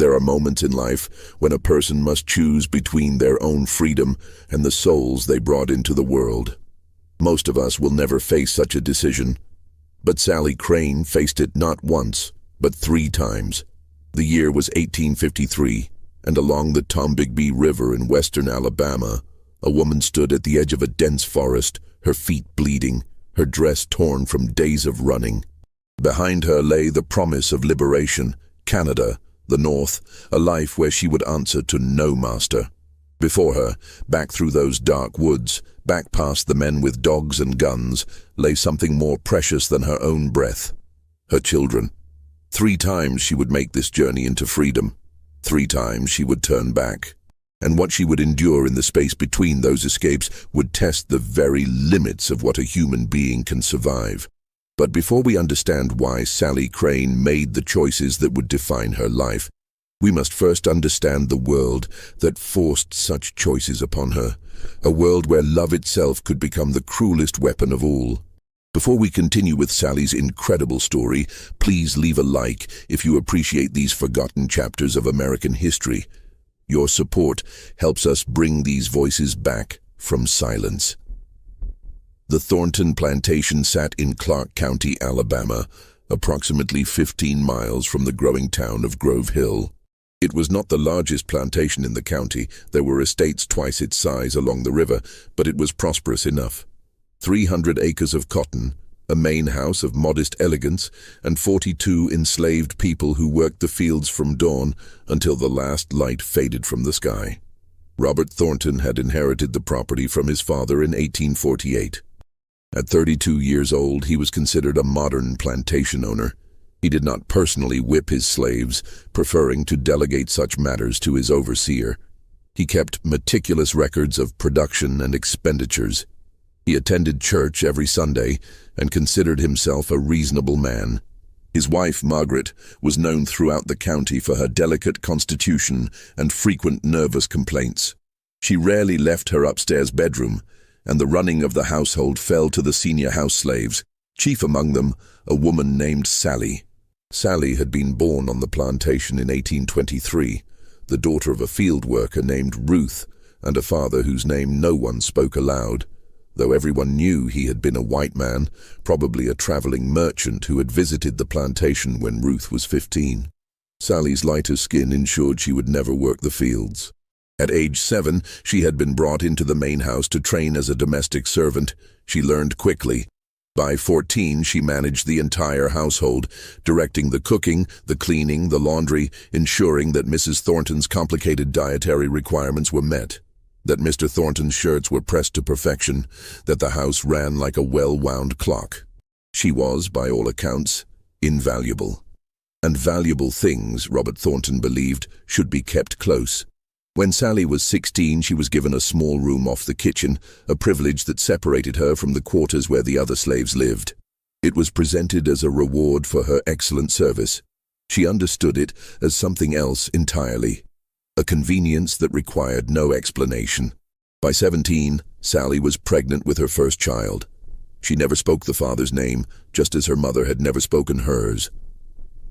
There are moments in life when a person must choose between their own freedom and the souls they brought into the world. Most of us will never face such a decision, but Sallie Crane faced it not once, but 3 times. The year was 1853, and along the Tombigbee River in western Alabama, a woman stood at the edge of a dense forest, her feet bleeding, her dress torn from days of running. Behind her lay the promise of liberation, Canada, the North, a life where she would answer to no master. Before her, back through those dark woods, back past the men with dogs and guns, lay something more precious than her own breath: her children. 3 times she would make this journey into freedom. 3 times she would turn back. And what she would endure in the space between those escapes would test the very limits of what a human being can survive. But before we understand why Sallie Crane made the choices that would define her life, we must first understand the world that forced such choices upon her, a world where love itself could become the cruelest weapon of all. Before we continue with Sallie's incredible story, please leave a like if you appreciate these forgotten chapters of American history. Your support helps us bring these voices back from silence. The Thornton plantation sat in Clark County, Alabama, approximately 15 miles from the growing town of Grove Hill. It was not the largest plantation in the county. There were estates twice its size along the river, but it was prosperous enough. 300 acres of cotton, a main house of modest elegance, and 42 enslaved people who worked the fields from dawn until the last light faded from the sky. Robert Thornton had inherited the property from his father in 1848. At 32 years old, he was considered a modern plantation owner. He did not personally whip his slaves, preferring to delegate such matters to his overseer. He kept meticulous records of production and expenditures. He attended church every Sunday and considered himself a reasonable man. His wife, Margaret, was known throughout the county for her delicate constitution and frequent nervous complaints. She rarely left her upstairs bedroom, and the running of the household fell to the senior house slaves, chief among them a woman named Sallie. Sallie had been born on the plantation in 1823, the daughter of a field worker named Ruth and a father whose name no one spoke aloud, though everyone knew he had been a white man, probably a traveling merchant who had visited the plantation when Ruth was 15. Sallie's lighter skin ensured she would never work the fields. At age 7, she had been brought into the main house to train as a domestic servant. She learned quickly. By 14, she managed the entire household, directing the cooking, the cleaning, the laundry, ensuring that Mrs. Thornton's complicated dietary requirements were met, that Mr. Thornton's shirts were pressed to perfection, that the house ran like a well-wound clock. She was, by all accounts, invaluable. And valuable things, Robert Thornton believed, should be kept close. When Sallie was 16, she was given a small room off the kitchen, a privilege that separated her from the quarters where the other slaves lived. It was presented as a reward for her excellent service. She understood it as something else entirely, a convenience that required no explanation. By 17, Sallie was pregnant with her first child. She never spoke the father's name, just as her mother had never spoken hers.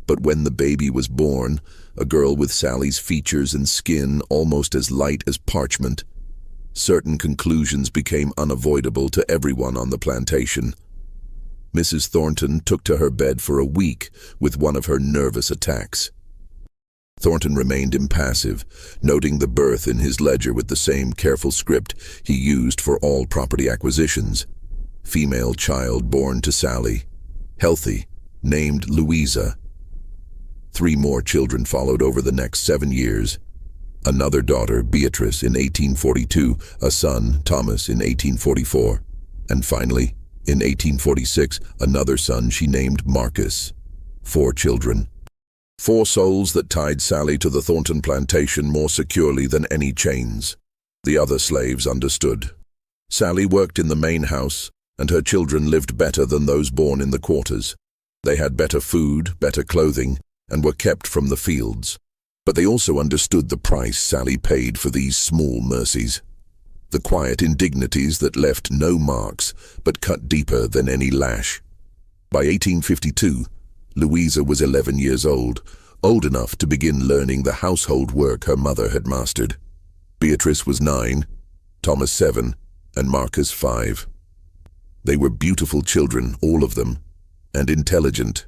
But when the baby was born, a girl with Sallie's features and skin almost as light as parchment, certain conclusions became unavoidable to everyone on the plantation. Mrs. Thornton took to her bed for a week with one of her nervous attacks. Thornton remained impassive, noting the birth in his ledger with the same careful script he used for all property acquisitions. Female child born to Sallie, healthy, named Louisa. 3 more children followed over the next 7 years. Another daughter, Beatrice, in 1842, a son, Thomas, in 1844, and finally, in 1846, another son she named Marcus. 4 children. 4 souls that tied Sallie to the Thornton plantation more securely than any chains. The other slaves understood. Sallie worked in the main house, and her children lived better than those born in the quarters. They had better food, better clothing, and were kept from the fields. But they also understood the price Sallie paid for these small mercies. The quiet indignities that left no marks, but cut deeper than any lash. By 1852, Louisa was 11 years old, old enough to begin learning the household work her mother had mastered. Beatrice was 9, Thomas 7, and Marcus 5. They were beautiful children, all of them, and intelligent.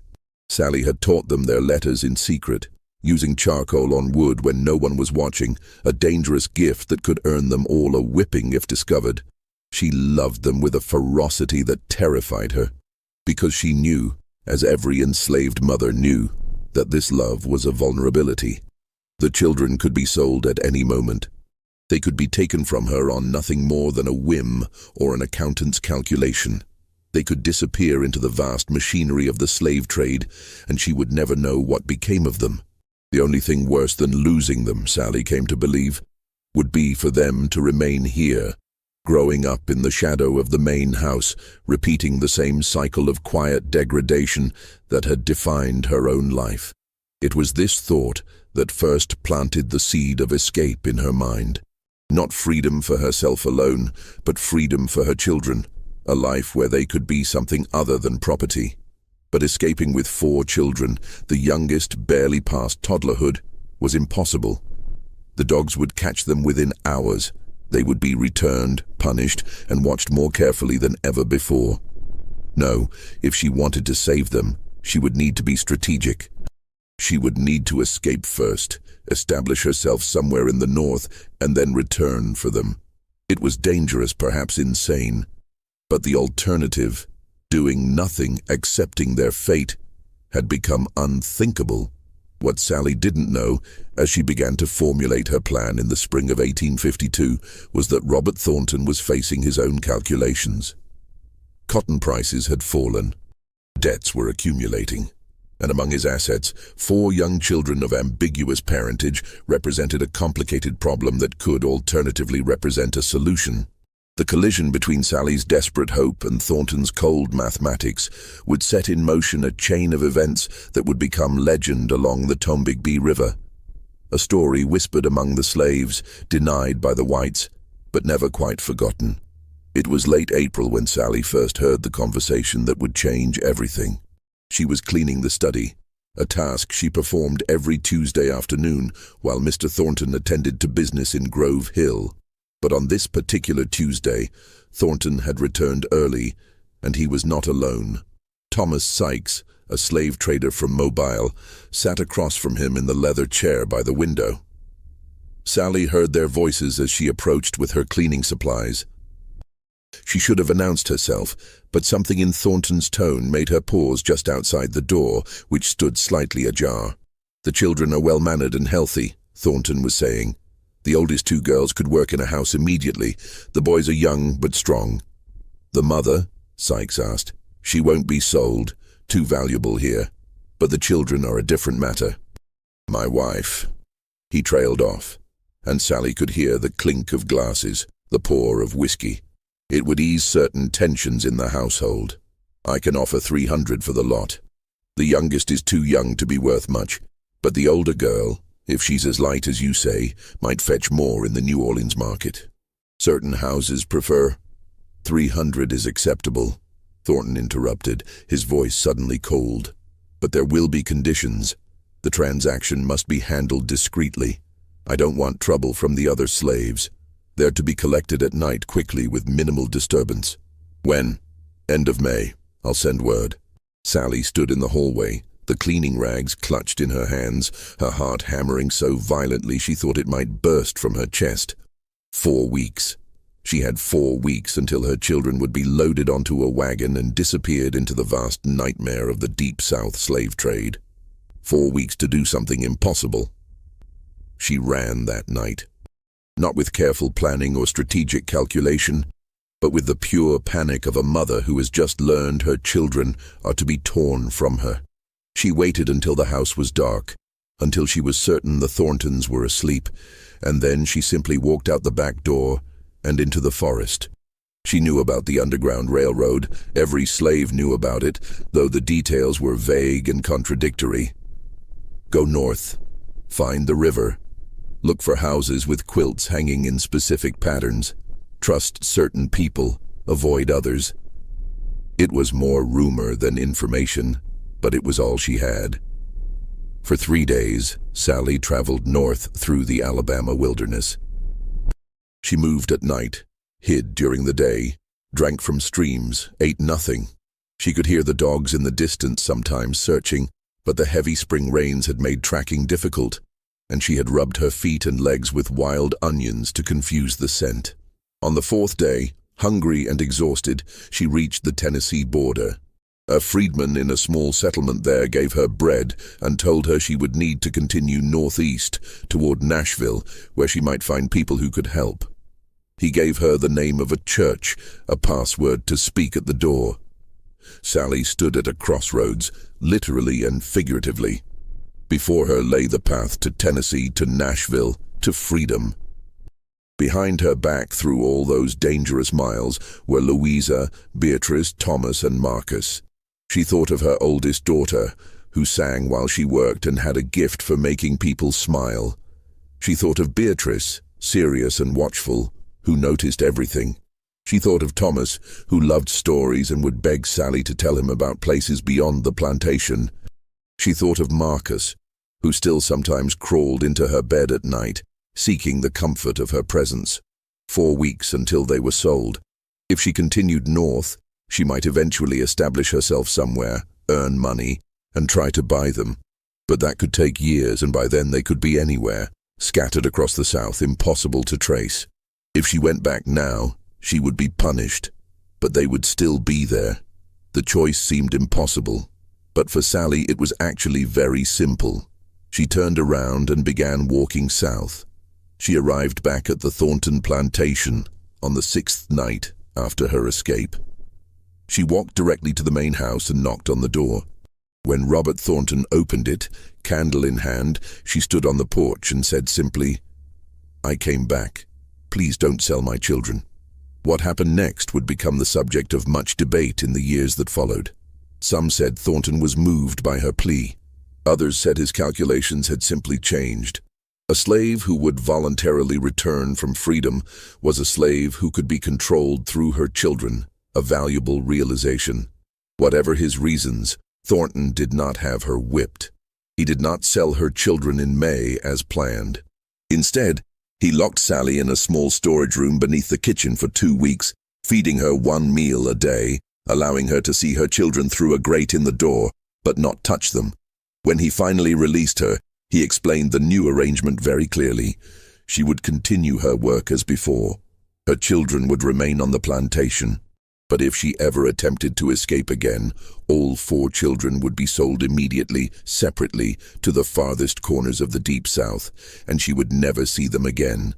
Sallie had taught them their letters in secret, using charcoal on wood when no one was watching, a dangerous gift that could earn them all a whipping if discovered. She loved them with a ferocity that terrified her, because she knew, as every enslaved mother knew, that this love was a vulnerability. The children could be sold at any moment. They could be taken from her on nothing more than a whim or an accountant's calculation. They could disappear into the vast machinery of the slave trade, and she would never know what became of them. The only thing worse than losing them, Sallie came to believe, would be for them to remain here, growing up in the shadow of the main house, repeating the same cycle of quiet degradation that had defined her own life. It was this thought that first planted the seed of escape in her mind. Not freedom for herself alone, but freedom for her children, a life where they could be something other than property. But escaping with 4 children, the youngest barely past toddlerhood, was impossible. The dogs would catch them within hours. They would be returned, punished, and watched more carefully than ever before. No, if she wanted to save them, she would need to be strategic. She would need to escape first, establish herself somewhere in the north, and then return for them. It was dangerous, perhaps insane, but the alternative, doing nothing, accepting their fate, had become unthinkable. What Sallie didn't know, as she began to formulate her plan in the spring of 1852, was that Robert Thornton was facing his own calculations. Cotton prices had fallen. Debts were accumulating. And among his assets, 4 young children of ambiguous parentage represented a complicated problem that could alternatively represent a solution. The collision between Sallie's desperate hope and Thornton's cold mathematics would set in motion a chain of events that would become legend along the Tombigbee River. A story whispered among the slaves, denied by the whites, but never quite forgotten. It was late April when Sallie first heard the conversation that would change everything. She was cleaning the study, a task she performed every Tuesday afternoon while Mr. Thornton attended to business in Grove Hill. But on this particular Tuesday, Thornton had returned early, and he was not alone. Thomas Sykes, a slave trader from Mobile, sat across from him in the leather chair by the window. Sallie heard their voices as she approached with her cleaning supplies. She should have announced herself, but something in Thornton's tone made her pause just outside the door, which stood slightly ajar. "The children are well-mannered and healthy," Thornton was saying. "The oldest 2 girls could work in a house immediately. The boys are young but strong." "The mother?" Sykes asked. "She won't be sold. Too valuable here. But the children are a different matter." "My wife." He trailed off, and Sallie could hear the clink of glasses, the pour of whiskey. It would ease certain tensions in the household. "I can offer 300 for the lot. The youngest is too young to be worth much, but the older girl, if she's as light as you say, might fetch more in the New Orleans market. Certain houses prefer—" "300 is acceptable," Thornton interrupted, his voice suddenly cold. "But there will be conditions. The transaction must be handled discreetly. I don't want trouble from the other slaves. They're to be collected at night quickly with minimal disturbance." "When?" "End of May. I'll send word." Sallie stood in the hallway, the cleaning rags clutched in her hands, her heart hammering so violently she thought it might burst from her chest. 4 weeks. She had 4 weeks until her children would be loaded onto a wagon and disappeared into the vast nightmare of the Deep South slave trade. 4 weeks to do something impossible. She ran that night. Not with careful planning or strategic calculation, but with the pure panic of a mother who has just learned her children are to be torn from her. She waited until the house was dark, until she was certain the Thorntons were asleep, and then she simply walked out the back door and into the forest. She knew about the Underground Railroad. Every slave knew about it, though the details were vague and contradictory. Go north. Find the river. Look for houses with quilts hanging in specific patterns. Trust certain people, avoid others. It was more rumor than information, but it was all she had. For 3 days, Sallie traveled north through the Alabama wilderness. She moved at night, hid during the day, drank from streams, ate nothing. She could hear the dogs in the distance sometimes searching, but the heavy spring rains had made tracking difficult, and she had rubbed her feet and legs with wild onions to confuse the scent. On the 4th day, hungry and exhausted, she reached the Tennessee border. A freedman in a small settlement there gave her bread and told her she would need to continue northeast toward Nashville, where she might find people who could help. He gave her the name of a church, a password to speak at the door. Sallie stood at a crossroads, literally and figuratively. Before her lay the path to Tennessee, to Nashville, to freedom. Behind her back through all those dangerous miles were Louisa, Beatrice, Thomas, and Marcus. She thought of her oldest daughter, who sang while she worked and had a gift for making people smile. She thought of Beatrice, serious and watchful, who noticed everything. She thought of Thomas, who loved stories and would beg Sallie to tell him about places beyond the plantation. She thought of Marcus, who still sometimes crawled into her bed at night, seeking the comfort of her presence. 4 weeks until they were sold. If she continued north, she might eventually establish herself somewhere, earn money, and try to buy them. But that could take years, and by then they could be anywhere, scattered across the South, impossible to trace. If she went back now, she would be punished, but they would still be there. The choice seemed impossible, but for Sallie it was actually very simple. She turned around and began walking south. She arrived back at the Thornton plantation on the 6th night after her escape. She walked directly to the main house and knocked on the door. When Robert Thornton opened it, candle in hand, she stood on the porch and said simply, "I came back. Please don't sell my children." What happened next would become the subject of much debate in the years that followed. Some said Thornton was moved by her plea. Others said his calculations had simply changed. A slave who would voluntarily return from freedom was a slave who could be controlled through her children, a valuable realization. Whatever his reasons, Thornton did not have her whipped. He did not sell her children in May as planned. Instead, he locked Sallie in a small storage room beneath the kitchen for 2 weeks, feeding her 1 meal a day, allowing her to see her children through a grate in the door, but not touch them. When he finally released her, he explained the new arrangement very clearly. She would continue her work as before. Her children would remain on the plantation. But if she ever attempted to escape again, all 4 children would be sold immediately, separately, to the farthest corners of the Deep South, and she would never see them again.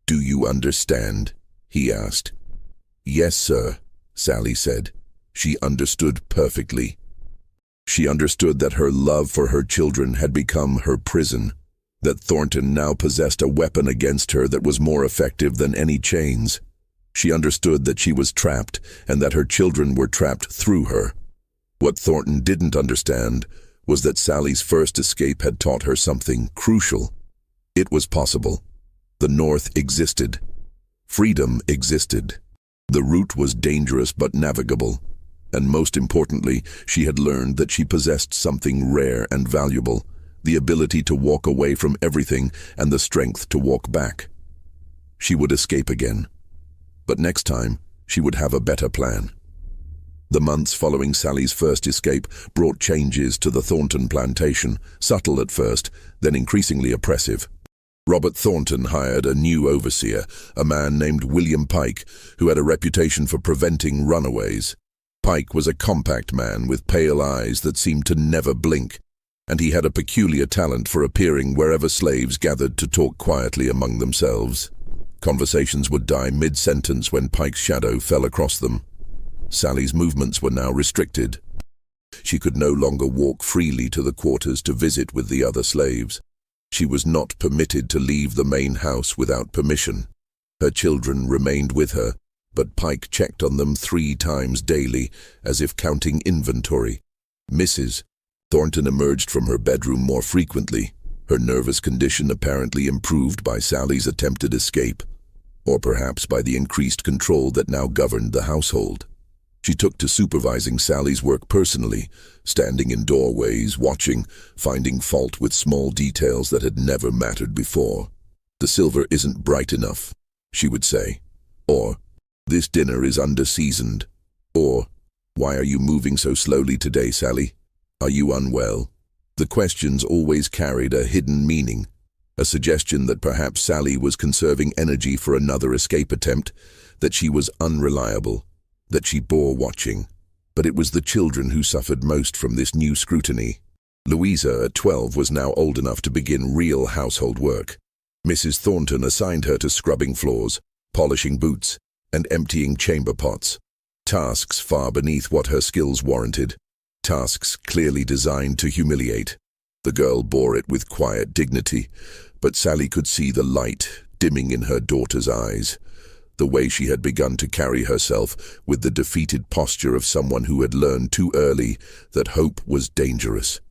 "Do you understand?" he asked. "Yes, sir," Sallie said. She understood perfectly. She understood that her love for her children had become her prison, that Thornton now possessed a weapon against her that was more effective than any chains. She understood that she was trapped and that her children were trapped through her. What Thornton didn't understand was that Sallie's first escape had taught her something crucial. It was possible. The North existed. Freedom existed. The route was dangerous but navigable. And most importantly, she had learned that she possessed something rare and valuable, the ability to walk away from everything and the strength to walk back. She would escape again. But next time, she would have a better plan. The months following Sallie's first escape brought changes to the Thornton plantation, subtle at first, then increasingly oppressive. Robert Thornton hired a new overseer, a man named William Pike, who had a reputation for preventing runaways. Pike was a compact man with pale eyes that seemed to never blink, and he had a peculiar talent for appearing wherever slaves gathered to talk quietly among themselves. Conversations would die mid-sentence when Pike's shadow fell across them. Sallie's movements were now restricted. She could no longer walk freely to the quarters to visit with the other slaves. She was not permitted to leave the main house without permission. Her children remained with her, but Pike checked on them 3 times daily, as if counting inventory. Mrs. Thornton emerged from her bedroom more frequently, her nervous condition apparently improved by Sallie's attempted escape, or perhaps by the increased control that now governed the household. She took to supervising Sally's work personally, standing in doorways, watching, finding fault with small details that had never mattered before. "The silver isn't bright enough," she would say. Or, "This dinner is under-seasoned." Or, "Why are you moving so slowly today, Sally? Are you unwell?" The questions always carried a hidden meaning, a suggestion that perhaps Sally was conserving energy for another escape attempt, that she was unreliable, that she bore watching. But it was the children who suffered most from this new scrutiny. Louisa, at 12, was now old enough to begin real household work. Mrs. Thornton assigned her to scrubbing floors, polishing boots, and emptying chamber pots. Tasks far beneath what her skills warranted. Tasks clearly designed to humiliate. The girl bore it with quiet dignity, but Sally could see the light dimming in her daughter's eyes. The way she had begun to carry herself, with the defeated posture of someone who had learned too early that hope was dangerous.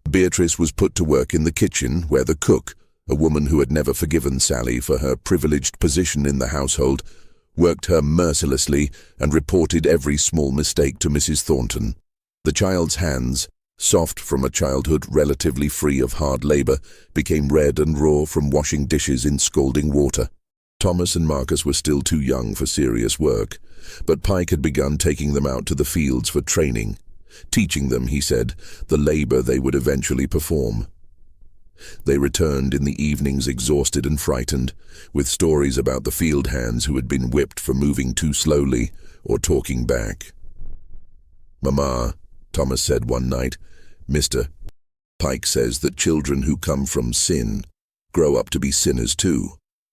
Beatrice was put to work in the kitchen, where the cook, a woman who had never forgiven Sally for her privileged position in the household, worked her mercilessly and reported every small mistake to Mrs. Thornton. The child's hands, soft from a childhood relatively free of hard labor, became red and raw from washing dishes in scalding water. Thomas and Marcus were still too young for serious work, but Pike had begun taking them out to the fields for training, teaching them, he said, the labor they would eventually perform. They returned in the evenings exhausted and frightened, with stories about the field hands who had been whipped for moving too slowly or talking back. "Mama," Thomas said one night, "Mr. Pike says that children who come from sin grow up to be sinners too.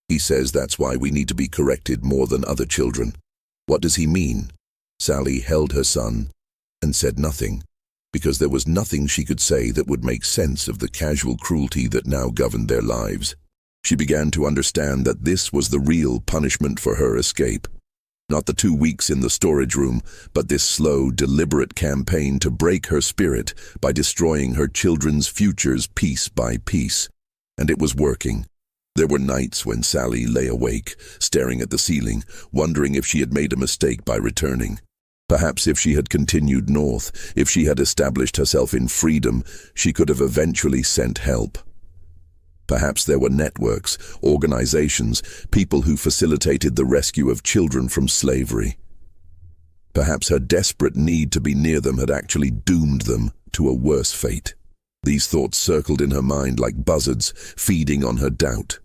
He says that's why we need to be corrected more than other children." "What does he mean?" Sally held her son and said nothing, because there was nothing she could say that would make sense of the casual cruelty that now governed their lives. She began to understand that this was the real punishment for her escape. Not the 2 weeks in the storage room, but this slow, deliberate campaign to break her spirit by destroying her children's futures piece by piece. And it was working. There were nights when Sally lay awake, staring at the ceiling, wondering if she had made a mistake by returning. Perhaps if she had continued north, if she had established herself in freedom, she could have eventually sent help. Perhaps there were networks, organizations, people who facilitated the rescue of children from slavery. Perhaps her desperate need to be near them had actually doomed them to a worse fate. These thoughts circled in her mind like buzzards, feeding on her doubt.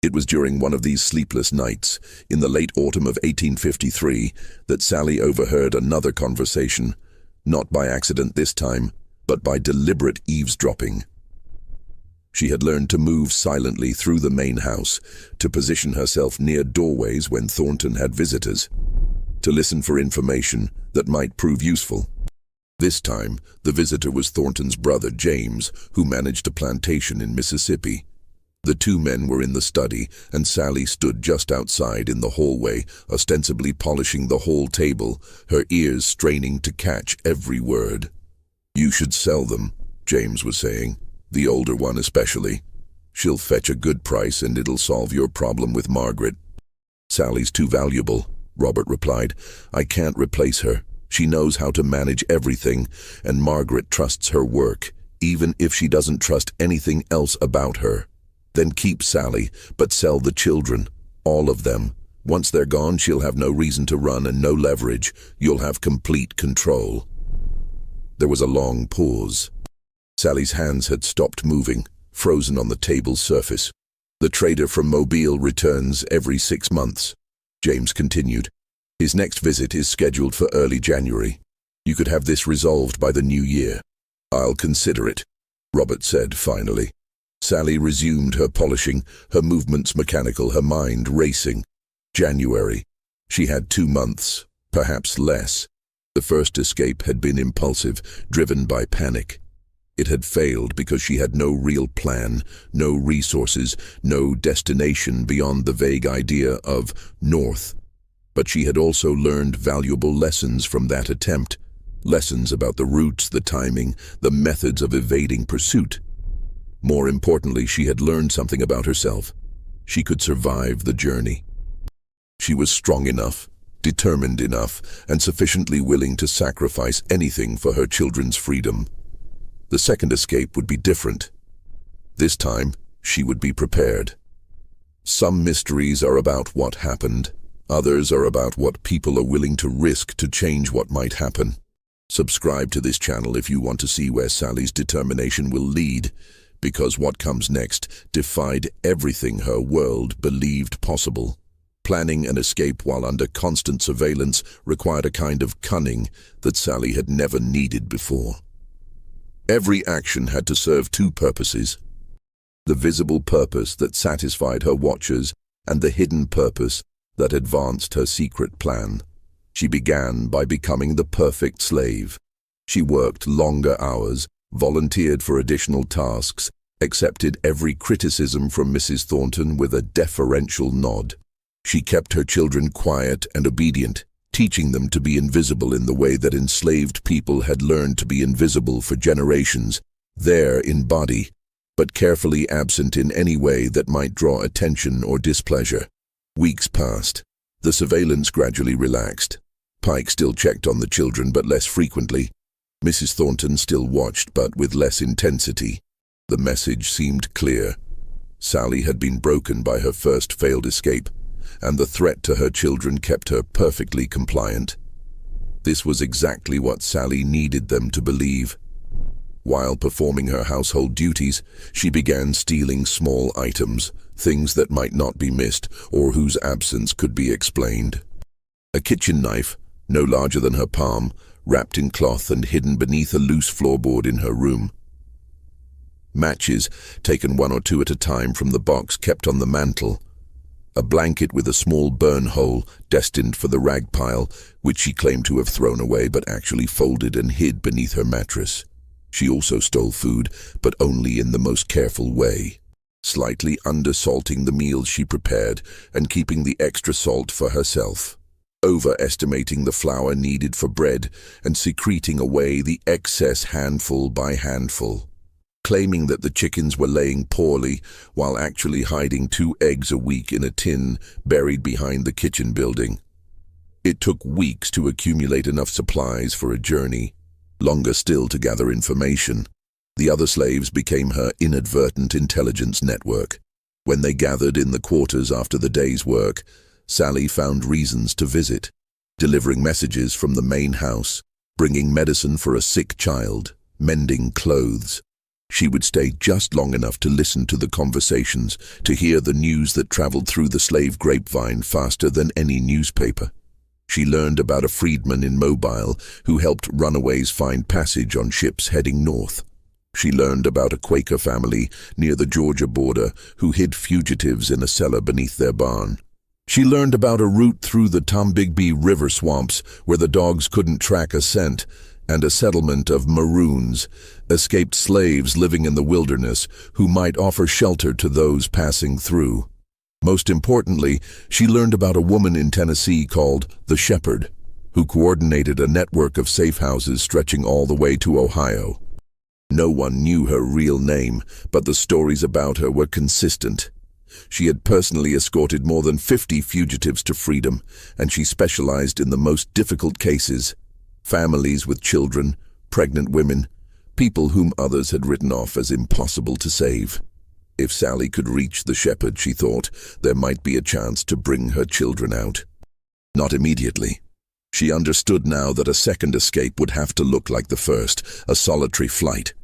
It was during one of these sleepless nights, in the late autumn of 1853, that Sally overheard another conversation, not by accident this time, but by deliberate eavesdropping. She had learned to move silently through the main house, to position herself near doorways when Thornton had visitors, to listen for information that might prove useful. This time, the visitor was Thornton's brother, James, who managed a plantation in Mississippi. The two men were in the study, and Sally stood just outside in the hallway, ostensibly polishing the hall table, her ears straining to catch every word. "You should sell them," James was saying, "the older one especially. She'll fetch a good price and it'll solve your problem with Margaret." "Sally's too valuable," Robert replied. "I can't replace her. She knows how to manage everything, and Margaret trusts her work, even if she doesn't trust anything else about her. Then keep Sally, but sell the children, all of them. Once they're gone, she'll have no reason to run and no leverage. You'll have complete control." There was a long pause. Sally's hands had stopped moving, frozen on the table's surface. "The trader from Mobile returns every 6 months," James continued. "His next visit is scheduled for early January. You could have this resolved by the new year." "I'll consider it," Robert said finally. Sally resumed her polishing, her movements mechanical, her mind racing. January. She had 2 months, perhaps less. The first escape had been impulsive, driven by panic. It had failed because she had no real plan, no resources, no destination beyond the vague idea of north. But she had also learned valuable lessons from that attempt. Lessons about the routes, the timing, the methods of evading pursuit. More importantly, she had learned something about herself. She could survive the journey. She was strong enough, determined enough, and sufficiently willing to sacrifice anything for her children's freedom. The second escape would be different. This time, she would be prepared. Some mysteries are about what happened. Others are about what people are willing to risk to change what might happen. Subscribe to this channel if you want to see where Sallie's determination will lead, because what comes next defied everything her world believed possible. Planning an escape while under constant surveillance required a kind of cunning that Sallie had never needed before. Every action had to serve two purposes: the visible purpose that satisfied her watchers and the hidden purpose that advanced her secret plan. She began by becoming the perfect slave. She worked longer hours, volunteered for additional tasks, accepted every criticism from Mrs. Thornton with a deferential nod. She kept her children quiet and obedient, teaching them to be invisible in the way that enslaved people had learned to be invisible for generations, there in body, but carefully absent in any way that might draw attention or displeasure. Weeks passed. The surveillance gradually relaxed. Pike still checked on the children, but less frequently. Mrs. Thornton still watched, but with less intensity. The message seemed clear. Sallie had been broken by her first failed escape, and the threat to her children kept her perfectly compliant. This was exactly what Sallie needed them to believe. While performing her household duties, she began stealing small items, things that might not be missed or whose absence could be explained. A kitchen knife, no larger than her palm, wrapped in cloth and hidden beneath a loose floorboard in her room. Matches, taken one or two at a time from the box kept on the mantel. A blanket with a small burn hole destined for the rag pile, which she claimed to have thrown away but actually folded and hid beneath her mattress. She also stole food, but only in the most careful way, slightly undersalting the meals she prepared and keeping the extra salt for herself, overestimating the flour needed for bread and secreting away the excess handful by handful, claiming that the chickens were laying poorly while actually hiding 2 eggs a week in a tin buried behind the kitchen building. It took weeks to accumulate enough supplies for a journey, longer still to gather information. The other slaves became her inadvertent intelligence network. When they gathered in the quarters after the day's work, Sallie found reasons to visit, delivering messages from the main house, bringing medicine for a sick child, mending clothes. She would stay just long enough to listen to the conversations, to hear the news that traveled through the slave grapevine faster than any newspaper. She learned about a freedman in Mobile who helped runaways find passage on ships heading north. She learned about a Quaker family near the Georgia border who hid fugitives in a cellar beneath their barn. She learned about a route through the Tombigbee River swamps where the dogs couldn't track a scent, and a settlement of Maroons, escaped slaves living in the wilderness who might offer shelter to those passing through. Most importantly, she learned about a woman in Tennessee called the Shepherd, who coordinated a network of safe houses stretching all the way to Ohio. No one knew her real name, but the stories about her were consistent. She had personally escorted more than 50 fugitives to freedom, and she specialized in the most difficult cases: families with children, pregnant women, people whom others had written off as impossible to save. If Sallie could reach the Shepherd, she thought, there might be a chance to bring her children out. Not immediately. She understood now that a second escape would have to look like the first, a solitary flight.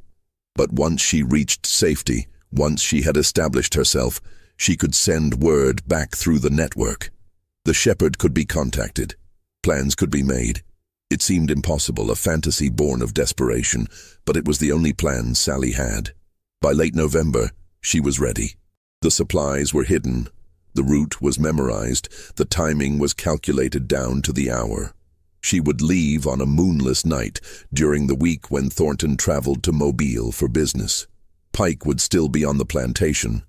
But once she reached safety, once she had established herself, she could send word back through the network. The Shepherd could be contacted. Plans could be made. It seemed impossible, a fantasy born of desperation, but it was the only plan Sallie had. By late November, she was ready. The supplies were hidden. The route was memorized. The timing was calculated down to the hour. She would leave on a moonless night during the week when Thornton traveled to Mobile for business. Pike would still be on the plantation,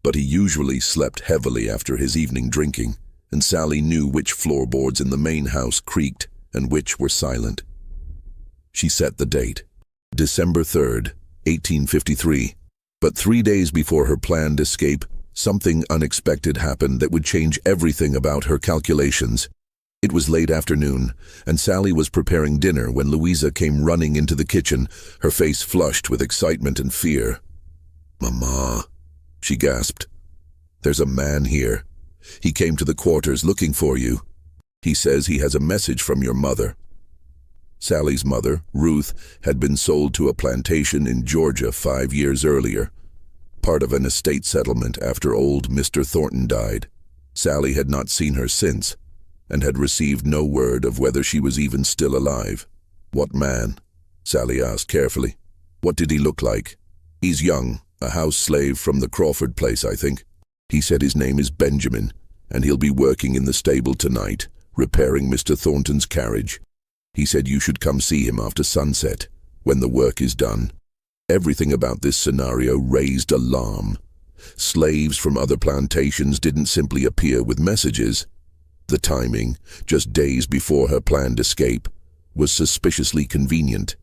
but he usually slept heavily after his evening drinking, and Sallie knew which floorboards in the main house creaked and which were silent. She set the date, December 3rd, 1853. But 3 days before her planned escape, something unexpected happened that would change everything about her calculations. It was late afternoon, and Sallie was preparing dinner when Louisa came running into the kitchen, her face flushed with excitement and fear. "Mama," she gasped. "There's a man here. He came to the quarters looking for you. He says he has a message from your mother." Sallie's mother, Ruth, had been sold to a plantation in Georgia 5 years earlier, part of an estate settlement after old Mr. Thornton died. Sallie had not seen her since, and had received no word of whether she was even still alive. "What man?" Sallie asked carefully. "What did he look like?" "He's young, a house slave from the Crawford place, I think. He said his name is Benjamin, and he'll be working in the stable tonight, repairing Mr. Thornton's carriage. He said you should come see him after sunset, when the work is done." Everything about this scenario raised alarm. Slaves from other plantations didn't simply appear with messages. The timing, just days before her planned escape, was suspiciously convenient.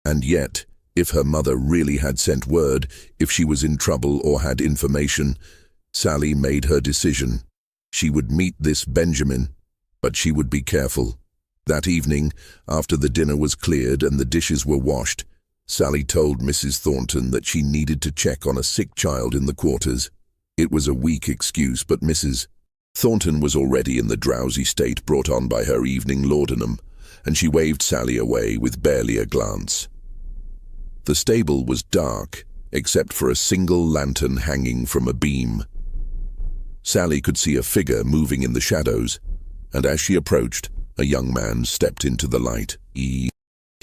And yet, if her mother really had sent word, if she was in trouble or had information, Sallie made her decision. She would meet this Benjamin, but she would be careful. That evening, after the dinner was cleared and the dishes were washed, Sallie told Mrs. Thornton that she needed to check on a sick child in the quarters. It was a weak excuse, but Mrs. Thornton was already in the drowsy state brought on by her evening laudanum, and she waved Sallie away with barely a glance. The stable was dark, except for a single lantern hanging from a beam. Sallie could see a figure moving in the shadows, and as she approached, a young man stepped into the light. He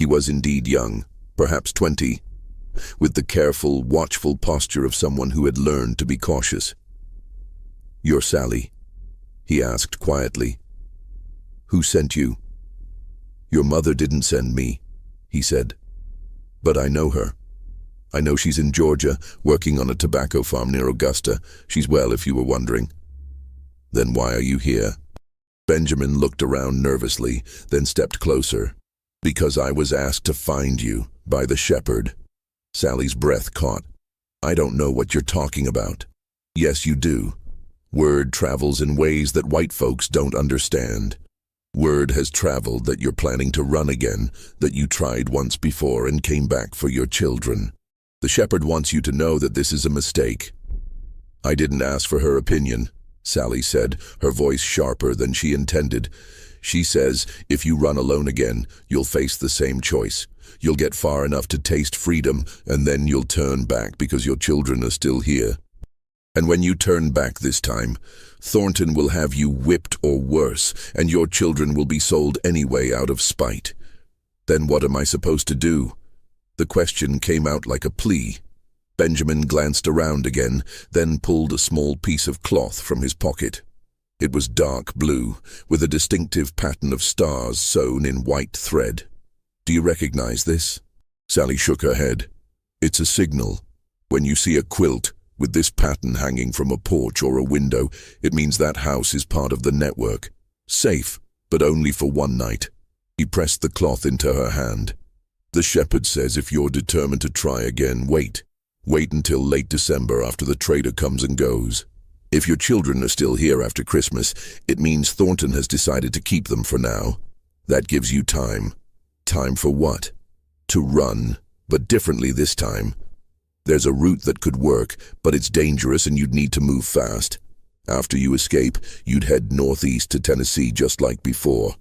was indeed young, perhaps 20, with the careful, watchful posture of someone who had learned to be cautious. "You're Sallie?" he asked quietly. "Who sent you?" "Your mother didn't send me," he said. "But I know her. I know she's in Georgia, working on a tobacco farm near Augusta. She's well, if you were wondering." "Then why are you here?" Benjamin looked around nervously, then stepped closer. "Because I was asked to find you, by the shepherd." Sallie's breath caught. "I don't know what you're talking about." "Yes, you do. Word travels in ways that white folks don't understand. Word has traveled that you're planning to run again, that you tried once before and came back for your children. The shepherd wants you to know that this is a mistake." "I didn't ask for her opinion," Sallie said, her voice sharper than she intended. "She says, if you run alone again, you'll face the same choice. You'll get far enough to taste freedom, and then you'll turn back because your children are still here. And when you turn back this time, Thornton will have you whipped or worse, and your children will be sold anyway out of spite. Then what am I supposed to do?" The question came out like a plea. Benjamin glanced around again, then pulled a small piece of cloth from his pocket. It was dark blue, with a distinctive pattern of stars sewn in white thread. "Do you recognize this?" Sallie shook her head. "It's a signal. When you see a quilt with this pattern hanging from a porch or a window, it means that house is part of the network. Safe, but only for one night." He pressed the cloth into her hand. "The shepherd says if you're determined to try again, wait. Wait until late December after the trader comes and goes. If your children are still here after Christmas, it means Thornton has decided to keep them for now. That gives you time." "Time for what?" "To run, but differently this time. There's a route that could work, but it's dangerous and you'd need to move fast. After you escape, you'd head northeast to Tennessee just like before.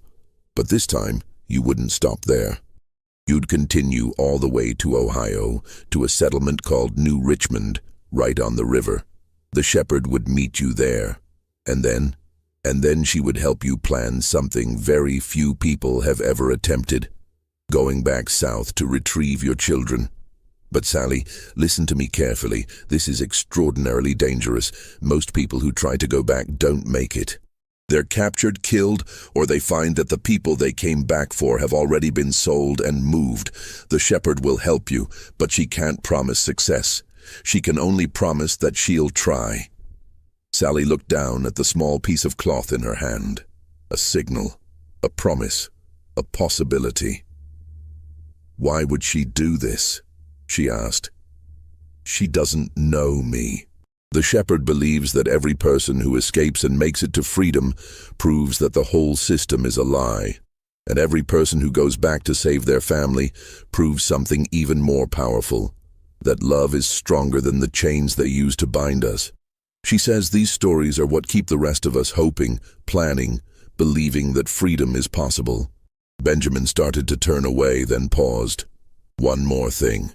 But this time, you wouldn't stop there. You'd continue all the way to Ohio, to a settlement called New Richmond, right on the river. The shepherd would meet you there. And then she would help you plan something very few people have ever attempted. Going back south to retrieve your children. But Sallie, listen to me carefully. This is extraordinarily dangerous. Most people who try to go back don't make it. They're captured, killed, or they find that the people they came back for have already been sold and moved. The shepherd will help you, but she can't promise success. She can only promise that she'll try." Sallie looked down at the small piece of cloth in her hand. A signal, a promise, a possibility. "Why would she do this?" she asked. "She doesn't know me." The shepherd believes that every person who escapes and makes it to freedom proves that the whole system is a lie, and every person who goes back to save their family proves something even more powerful, that love is stronger than the chains they use to bind us. She says these stories are what keep the rest of us hoping, planning, believing that freedom is possible. Benjamin started to turn away, then paused. One more thing.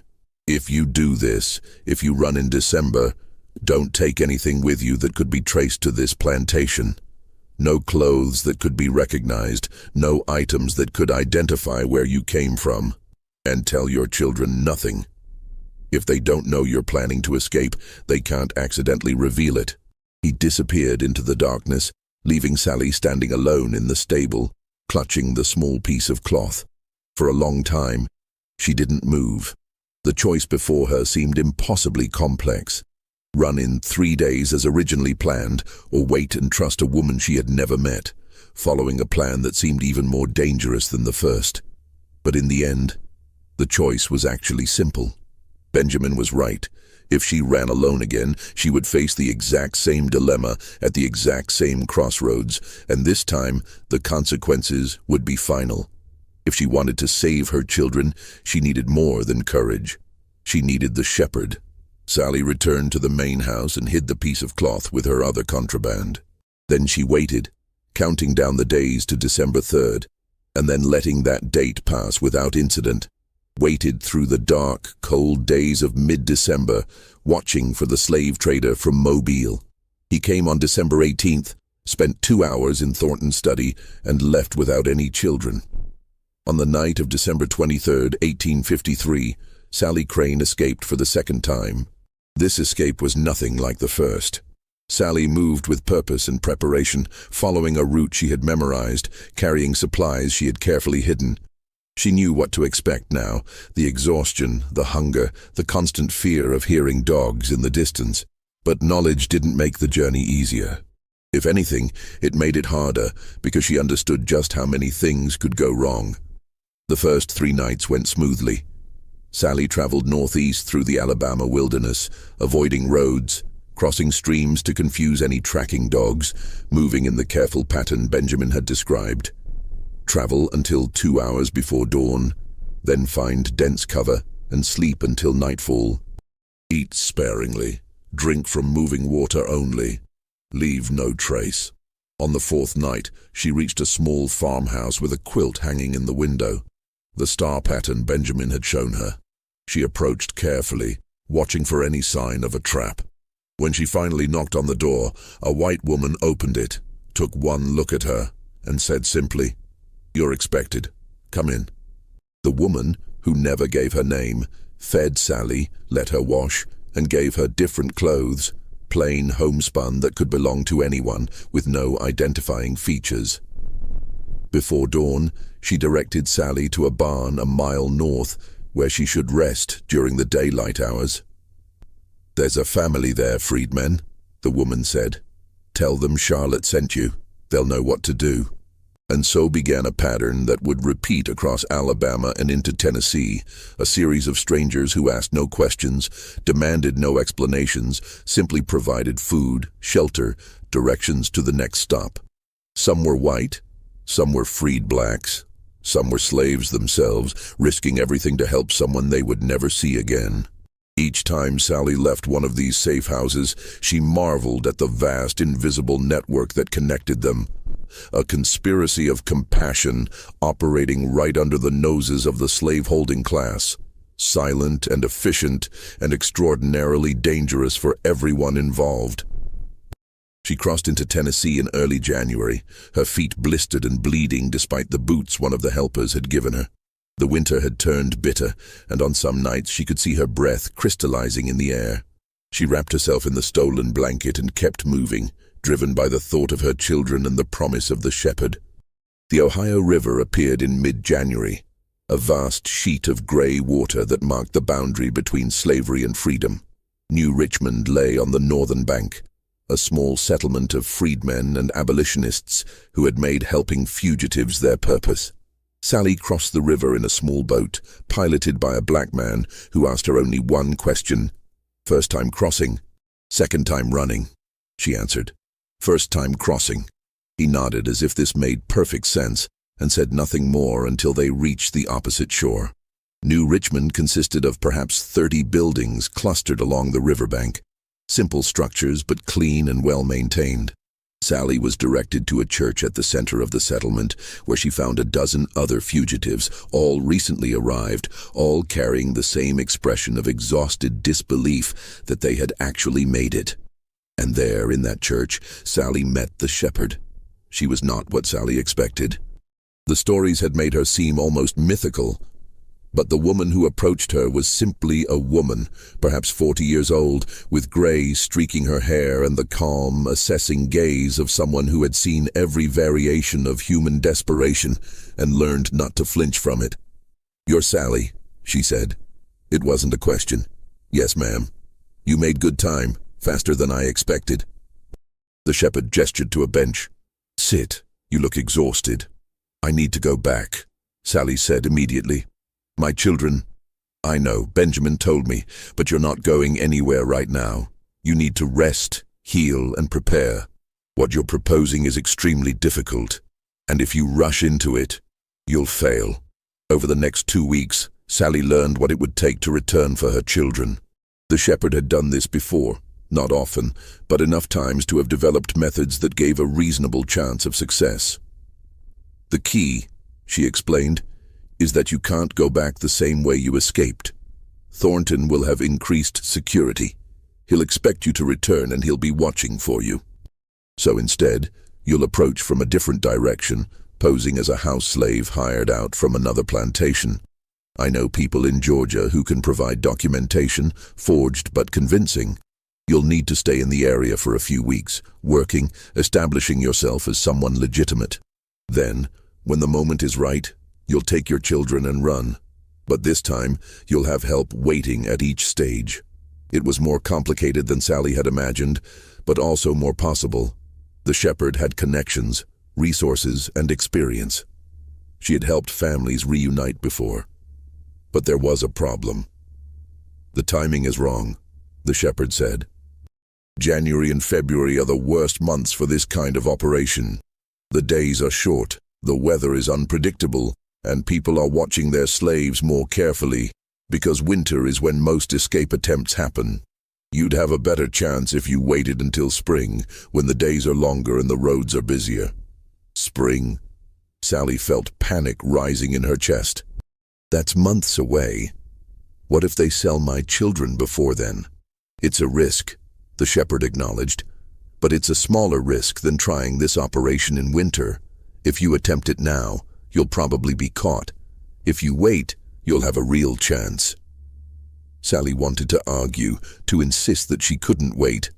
If you do this, if you run in December, don't take anything with you that could be traced to this plantation. No clothes that could be recognized, no items that could identify where you came from. And tell your children nothing. If they don't know you're planning to escape, they can't accidentally reveal it. He disappeared into the darkness, leaving Sallie standing alone in the stable, clutching the small piece of cloth. For a long time, she didn't move. The choice before her seemed impossibly complex. Run in 3 days as originally planned, or wait and trust a woman she had never met, following a plan that seemed even more dangerous than the first. But in the end, the choice was actually simple. Benjamin was right. If she ran alone again, she would face the exact same dilemma at the exact same crossroads, and this time the consequences would be final. If she wanted to save her children, she needed more than courage. She needed the shepherd. Sallie returned to the main house and hid the piece of cloth with her other contraband. Then she waited, counting down the days to December 3rd, and then letting that date pass without incident. Waited through the dark, cold days of mid-December, watching for the slave trader from Mobile. He came on December 18th, spent 2 hours in Thornton's study, and left without any children. On the night of December 23rd, 1853, Sallie Crane escaped for the second time. This escape was nothing like the first. Sallie moved with purpose and preparation, following a route she had memorized, carrying supplies she had carefully hidden. She knew what to expect now, the exhaustion, the hunger, the constant fear of hearing dogs in the distance. But knowledge didn't make the journey easier. If anything, it made it harder, because she understood just how many things could go wrong. The first 3 nights went smoothly. Sallie traveled northeast through the Alabama wilderness, avoiding roads, crossing streams to confuse any tracking dogs, moving in the careful pattern Benjamin had described. Travel until 2 hours before dawn, then find dense cover and sleep until nightfall. Eat sparingly, drink from moving water only, leave no trace. On the 4th night, she reached a small farmhouse with a quilt hanging in the window, the star pattern Benjamin had shown her. She approached carefully, watching for any sign of a trap. When she finally knocked on the door, a white woman opened it, took one look at her, and said simply, "You're expected. Come in." The woman, who never gave her name, fed Sallie, let her wash, and gave her different clothes, plain homespun that could belong to anyone, with no identifying features. Before dawn, she directed Sallie to a barn a mile north, where she should rest during the daylight hours. "There's a family there, freedmen," the woman said. "Tell them Charlotte sent you. They'll know what to do." And so began a pattern that would repeat across Alabama and into Tennessee, a series of strangers who asked no questions, demanded no explanations, simply provided food, shelter, directions to the next stop. Some were white, some were freed blacks, some were slaves themselves, risking everything to help someone they would never see again. Each time Sallie left one of these safe houses, she marveled at the vast, invisible network that connected them. A conspiracy of compassion operating right under the noses of the slave-holding class, silent and efficient and extraordinarily dangerous for everyone involved. She crossed into Tennessee in early January, her feet blistered and bleeding despite the boots one of the helpers had given her. The winter had turned bitter, and on some nights she could see her breath crystallizing in the air. She wrapped herself in the stolen blanket and kept moving, driven by the thought of her children and the promise of the shepherd. The Ohio River appeared in mid-January, a vast sheet of gray water that marked the boundary between slavery and freedom. New Richmond lay on the northern bank, a small settlement of freedmen and abolitionists who had made helping fugitives their purpose. Sallie crossed the river in a small boat, piloted by a black man who asked her only one question. "First time crossing?" "Second time running," she answered. "First time crossing." He nodded as if this made perfect sense and said nothing more until they reached the opposite shore. New Richmond consisted of perhaps 30 buildings clustered along the riverbank. Simple structures, but clean and well-maintained. Sallie was directed to a church at the center of the settlement, where she found a dozen other fugitives, all recently arrived, all carrying the same expression of exhausted disbelief that they had actually made it. And there, in that church, Sallie met the shepherd. She was not what Sallie expected. The stories had made her seem almost mythical, but the woman who approached her was simply a woman, perhaps 40 years old, with gray streaking her hair and the calm, assessing gaze of someone who had seen every variation of human desperation and learned not to flinch from it. "You're Sallie," she said. It wasn't a question. "Yes, ma'am. You made good time, faster than I expected." The shepherd gestured to a bench. "Sit. You look exhausted." "I need to go back," Sallie said immediately. "My children—" "I know, Benjamin told me, but you're not going anywhere right now. You need to rest, heal, and prepare. What you're proposing is extremely difficult, and if you rush into it, you'll fail." Over the next 2 weeks, Sallie learned what it would take to return for her children. The shepherd had done this before, not often, but enough times to have developed methods that gave a reasonable chance of success. "The key," she explained, "is that you can't go back the same way you escaped. Thornton will have increased security. He'll expect you to return and he'll be watching for you. So instead, you'll approach from a different direction, posing as a house slave hired out from another plantation. I know people in Georgia who can provide documentation, forged but convincing. You'll need to stay in the area for a few weeks, working, establishing yourself as someone legitimate. Then, when the moment is right, you'll take your children and run. But this time, you'll have help waiting at each stage." It was more complicated than Sallie had imagined, but also more possible. The shepherd had connections, resources, and experience. She had helped families reunite before. But there was a problem. "The timing is wrong," the shepherd said. "January and February are the worst months for this kind of operation. The days are short, the weather is unpredictable, and people are watching their slaves more carefully, because winter is when most escape attempts happen. You'd have a better chance if you waited until spring, when the days are longer and the roads are busier." "Spring?" Sallie felt panic rising in her chest. "That's months away. What if they sell my children before then?" "It's a risk," the shepherd acknowledged, "but it's a smaller risk than trying this operation in winter. If you attempt it now, you'll probably be caught. If you wait, you'll have a real chance." Sallie wanted to argue, to insist that she couldn't wait,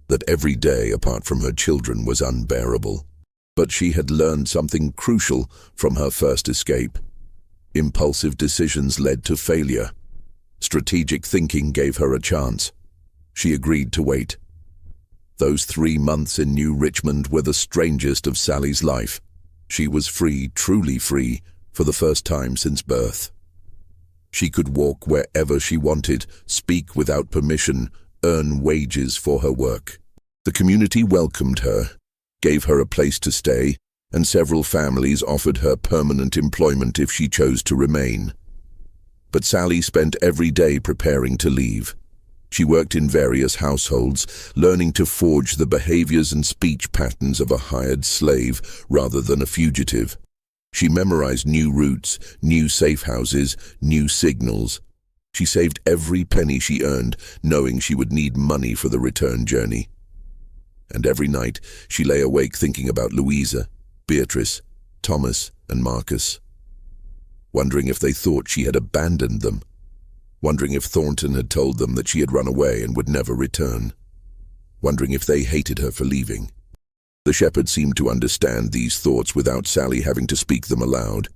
that every day apart from her children was unbearable. But she had learned something crucial from her first escape. Impulsive decisions led to failure. Strategic thinking gave her a chance. She agreed to wait. Those 3 months in New Richmond were the strangest of Sallie's life. She was free, truly free, for the first time since birth. She could walk wherever she wanted, speak without permission, earn wages for her work. The community welcomed her, gave her a place to stay, and several families offered her permanent employment if she chose to remain. But Sallie spent every day preparing to leave. She worked in various households, learning to forge the behaviors and speech patterns of a hired slave rather than a fugitive. She memorized new routes, new safe houses, new signals. She saved every penny she earned, knowing she would need money for the return journey. And every night, she lay awake thinking about Louisa, Beatrice, Thomas, and Marcus. Wondering if they thought she had abandoned them. Wondering if Thornton had told them that she had run away and would never return. Wondering if they hated her for leaving. The shepherd seemed to understand these thoughts without Sallie having to speak them aloud.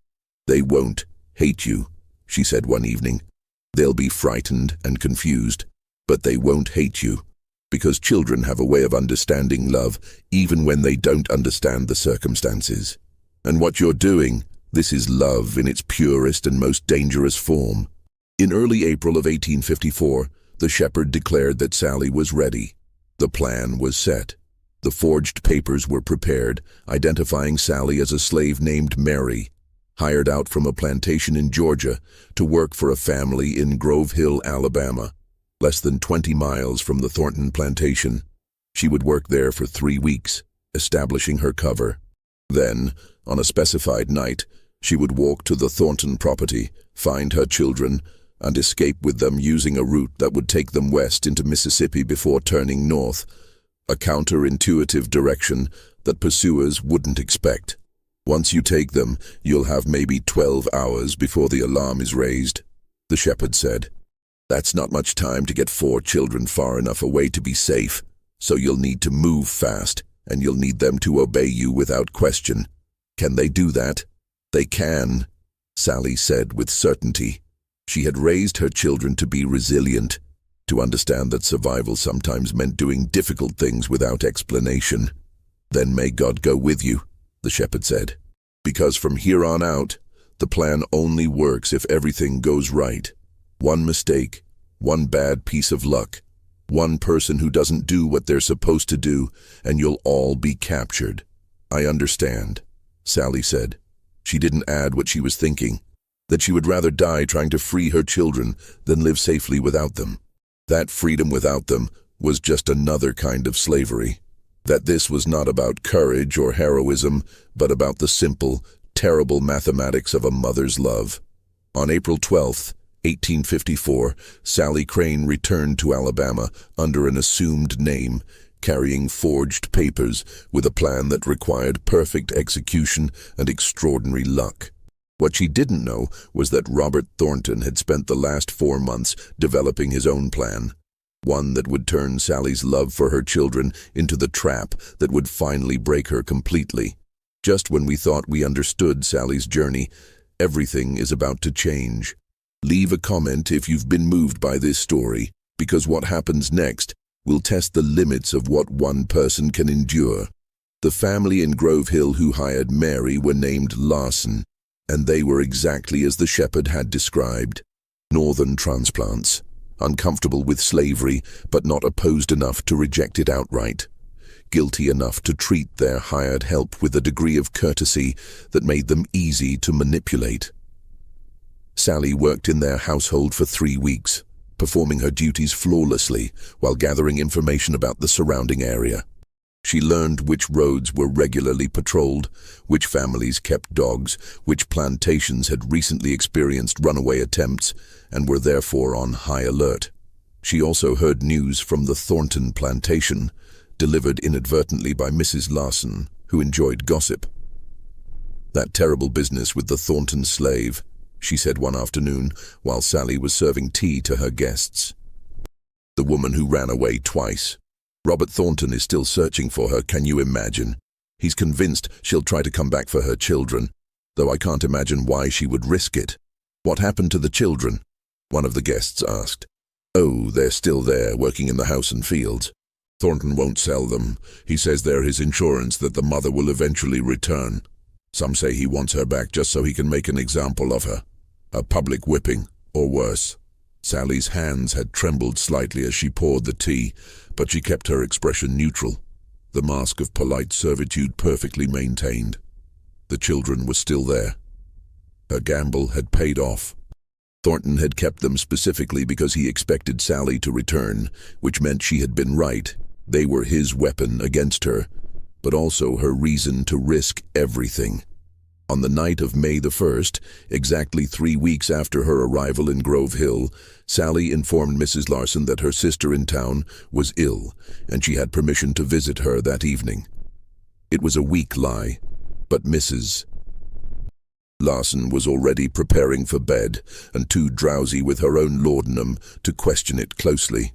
"They won't hate you," she said one evening. "They'll be frightened and confused, but they won't hate you, because children have a way of understanding love even when they don't understand the circumstances. And what you're doing, this is love in its purest and most dangerous form." In early April of 1854, the shepherd declared that Sallie was ready. The plan was set. The forged papers were prepared, identifying Sallie as a slave named Mary, hired out from a plantation in Georgia to work for a family in Grove Hill, Alabama, less than 20 miles from the Thornton plantation. She would work there for 3 weeks, establishing her cover. Then, on a specified night, she would walk to the Thornton property, find her children, and escape with them using a route that would take them west into Mississippi before turning north, a counterintuitive direction that pursuers wouldn't expect. Once you take them, you'll have maybe 12 hours before the alarm is raised, the shepherd said. That's not much time to get 4 children far enough away to be safe, so you'll need to move fast, and you'll need them to obey you without question. Can they do that? They can, Sallie said with certainty. She had raised her children to be resilient, to understand that survival sometimes meant doing difficult things without explanation. Then may God go with you, the shepherd said, because from here on out, the plan only works if everything goes right. One mistake, one bad piece of luck, one person who doesn't do what they're supposed to do, and you'll all be captured. I understand, Sallie said. She didn't add what she was thinking, that she would rather die trying to free her children than live safely without them. That freedom without them was just another kind of slavery. That this was not about courage or heroism, but about the simple, terrible mathematics of a mother's love. On April 12th, 1854, Sallie Crane returned to Alabama under an assumed name, carrying forged papers with a plan that required perfect execution and extraordinary luck. What she didn't know was that Robert Thornton had spent the last 4 months developing his own plan, one that would turn Sallie's love for her children into the trap that would finally break her completely. Just when we thought we understood Sallie's journey, everything is about to change. Leave a comment if you've been moved by this story, because what happens next will test the limits of what one person can endure. The family in Grove Hill who hired Mary were named Larson, and they were exactly as the shepherd had described. Northern transplants, uncomfortable with slavery, but not opposed enough to reject it outright. Guilty enough to treat their hired help with a degree of courtesy that made them easy to manipulate. Sallie worked in their household for 3 weeks, performing her duties flawlessly while gathering information about the surrounding area. She learned which roads were regularly patrolled, which families kept dogs, which plantations had recently experienced runaway attempts and were therefore on high alert. She also heard news from the Thornton plantation, delivered inadvertently by Mrs. Larson, who enjoyed gossip. That terrible business with the Thornton slave, she said one afternoon while Sallie was serving tea to her guests. The woman who ran away twice. Robert Thornton is still searching for her, can you imagine? He's convinced she'll try to come back for her children, though I can't imagine why she would risk it. What happened to the children? One of the guests asked. Oh, they're still there, working in the house and fields. Thornton won't sell them. He says they're his insurance that the mother will eventually return. Some say he wants her back just so he can make an example of her. A public whipping, or worse. Sallie's hands had trembled slightly as she poured the tea, but she kept her expression neutral, the mask of polite servitude perfectly maintained. The children were still there. Her gamble had paid off. Thornton had kept them specifically because he expected Sallie to return, which meant she had been right. They were his weapon against her, but also her reason to risk everything. On the night of May the 1st, exactly 3 weeks after her arrival in Grove Hill, Sallie informed Mrs. Larson that her sister in town was ill, and she had permission to visit her that evening. It was a weak lie, but Mrs. Larson was already preparing for bed, and too drowsy with her own laudanum to question it closely.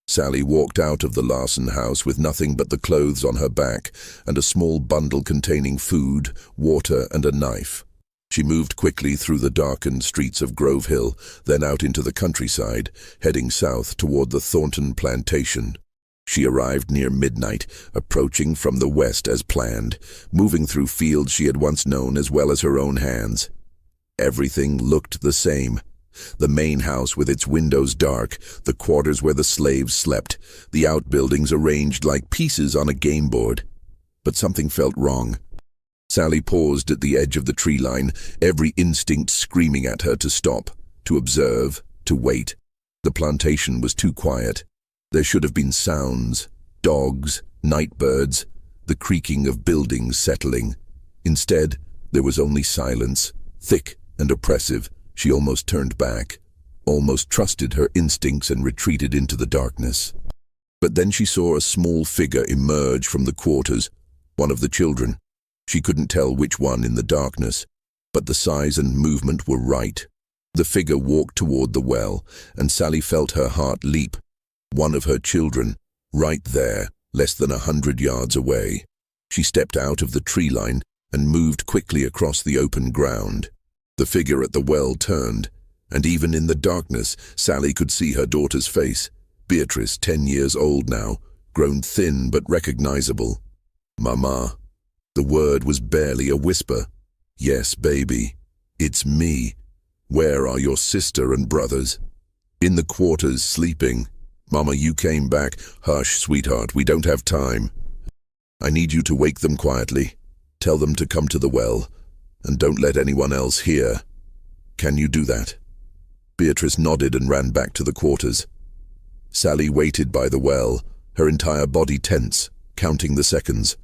Sallie walked out of the Larson house with nothing but the clothes on her back and a small bundle containing food, water, and a knife. She moved quickly through the darkened streets of Grove Hill, then out into the countryside, heading south toward the Thornton plantation. She arrived near midnight, approaching from the west as planned, moving through fields she had once known as well as her own hands. Everything looked the same. The main house with its windows dark, the quarters where the slaves slept, the outbuildings arranged like pieces on a game board. But something felt wrong. Sallie paused at the edge of the tree line, every instinct screaming at her to stop, to observe, to wait. The plantation was too quiet. There should have been sounds, dogs, night birds, the creaking of buildings settling. Instead, there was only silence, thick and oppressive. She almost turned back, almost trusted her instincts and retreated into the darkness. But then she saw a small figure emerge from the quarters, one of the children. She couldn't tell which one in the darkness, but the size and movement were right. The figure walked toward the well, and Sallie felt her heart leap. One of her children, right there, less than 100 yards away. She stepped out of the tree line and moved quickly across the open ground. The figure at the well turned, and even in the darkness, Sallie could see her daughter's face. Beatrice, 10 years old now, grown thin but recognizable. "Mama." The word was barely a whisper. "Yes, baby. It's me. Where are your sister and brothers?" "In the quarters, sleeping." "Mama, you came back." "Hush, sweetheart, we don't have time. I need you to wake them quietly. Tell them to come to the well. And don't let anyone else hear. Can you do that?" Beatrice nodded and ran back to the quarters. Sallie waited by the well, her entire body tense, counting the seconds.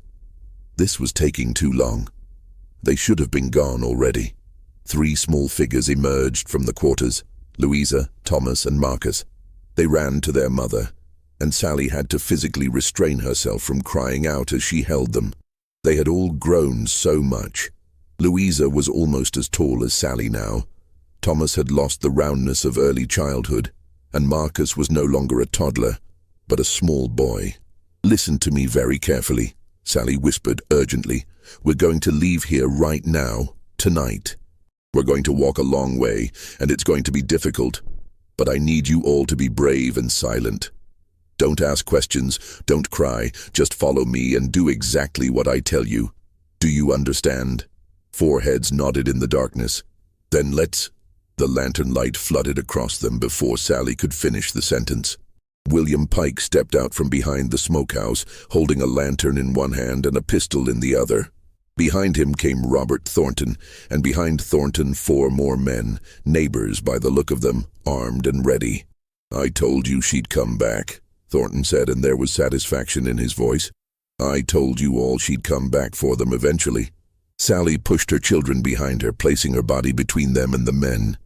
This was taking too long. They should have been gone already. 3 small figures emerged from the quarters, Louisa, Thomas, and Marcus. They ran to their mother, and Sallie had to physically restrain herself from crying out as she held them. They had all grown so much. Louisa was almost as tall as Sallie now. Thomas had lost the roundness of early childhood, and Marcus was no longer a toddler, but a small boy. "Listen to me very carefully," Sallie whispered urgently. "We're going to leave here right now, tonight. We're going to walk a long way, and it's going to be difficult, but I need you all to be brave and silent. Don't ask questions, don't cry, just follow me and do exactly what I tell you. Do you understand?" 4 heads nodded in the darkness. "Then let's—" The lantern light flooded across them before Sallie could finish the sentence. William Pike stepped out from behind the smokehouse, holding a lantern in one hand and a pistol in the other. Behind him came Robert Thornton, and behind Thornton 4 more men, neighbors by the look of them, armed and ready. "I told you she'd come back," Thornton said, and there was satisfaction in his voice. "I told you all she'd come back for them eventually." Sallie pushed her children behind her, placing her body between them and the men.